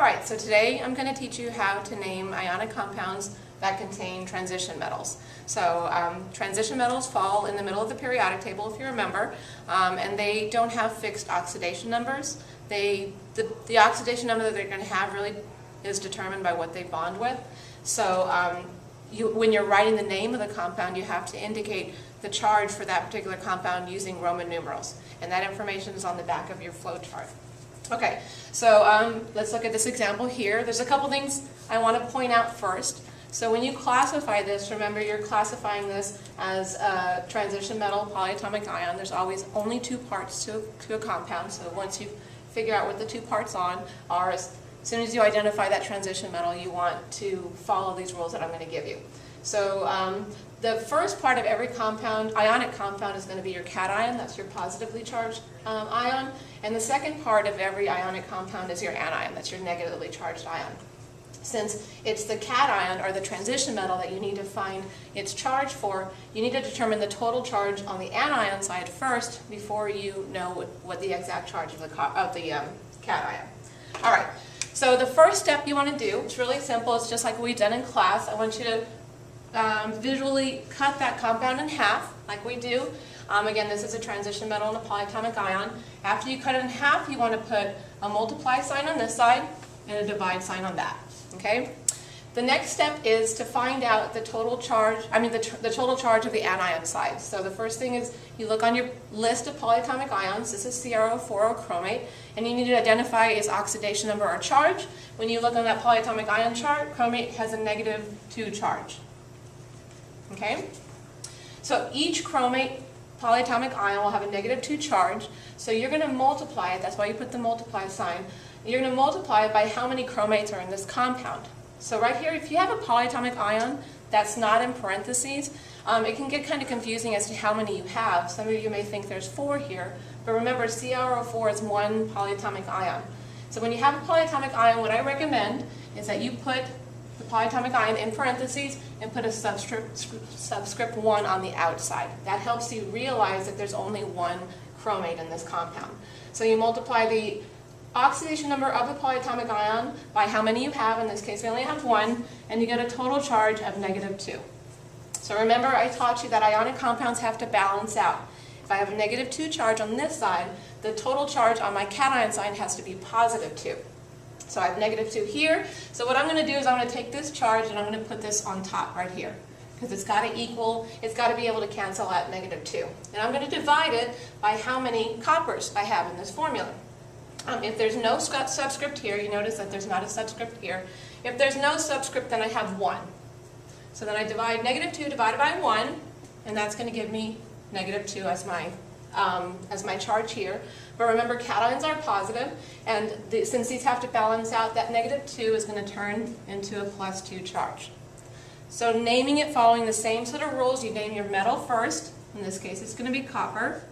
Alright, so today I'm going to teach you how to name ionic compounds that contain transition metals. So transition metals fall in the middle of the periodic table, if you remember, and they don't have fixed oxidation numbers. The oxidation number that they're going to have really is determined by what they bond with. So when you're writing the name of the compound, you have to indicate the charge for that particular compound using Roman numerals, and that information is on the back of your flow chart. Okay, so let's look at this example here. There's a couple things I want to point out first. So when you classify this, remember you're classifying this as a transition metal polyatomic ion. There's always only two parts to a compound, so once you figure out what the two parts are, as soon as you identify that transition metal, you want to follow these rules that I'm going to give you. So the first part of every compound, ionic compound, is going to be your cation. That's your positively charged ion. And the second part of every ionic compound is your anion. That's your negatively charged ion. Since it's the cation, or the transition metal, that you need to find its charge for, you need to determine the total charge on the anion side first before you know what the exact charge of the cation. All right. So the first step you want to do, it's really simple. It's just like we've done in class. I want you to visually cut that compound in half, like we do. Again, this is a transition metal and a polyatomic ion. After you cut it in half, you want to put a multiply sign on this side and a divide sign on that. Okay? The next step is to find out the total charge, the total charge of the anion side. So the first thing is you look on your list of polyatomic ions. This is CrO4 chromate, and you need to identify its oxidation number or charge. When you look on that polyatomic ion chart, chromate has a -2 charge. Okay? So each chromate polyatomic ion will have a -2 charge, so you're going to multiply it. That's why you put the multiply sign. You're going to multiply it by how many chromates are in this compound. So right here, if you have a polyatomic ion that's not in parentheses, it can get kind of confusing as to how many you have. Some of you may think there's 4 here, but remember CrO4 is one polyatomic ion. So when you have a polyatomic ion, what I recommend is that you put the polyatomic ion in parentheses and put a subscript 1 on the outside. That helps you realize that there's only one chromate in this compound. So you multiply the oxidation number of the polyatomic ion by how many you have. In this case, we only have 1, and you get a total charge of -2. So remember, I taught you that ionic compounds have to balance out. If I have a -2 charge on this side, the total charge on my cation side has to be +2. So I have -2 here. So what I'm going to do is I'm going to take this charge and I'm going to put this on top right here, because it's got to equal, it's got to be able to cancel out -2. And I'm going to divide it by how many coppers I have in this formula. If there's no subscript here, you notice that there's not a subscript here. If there's no subscript, then I have 1. So then I divide -2 divided by 1, and that's going to give me -2 as my charge here. But remember, cations are positive, and since these have to balance out, that -2 is going to turn into a +2 charge. So naming it following the same set of rules, you name your metal first. In this case, it's going to be copper.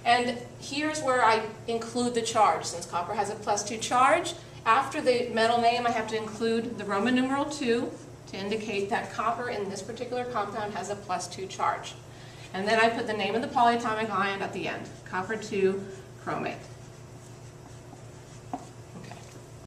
And here's where I include the charge. Since copper has a +2 charge, after the metal name I have to include the Roman numeral 2 to indicate that copper in this particular compound has a +2 charge. And then I put the name of the polyatomic ion at the end, copper 2 chromate.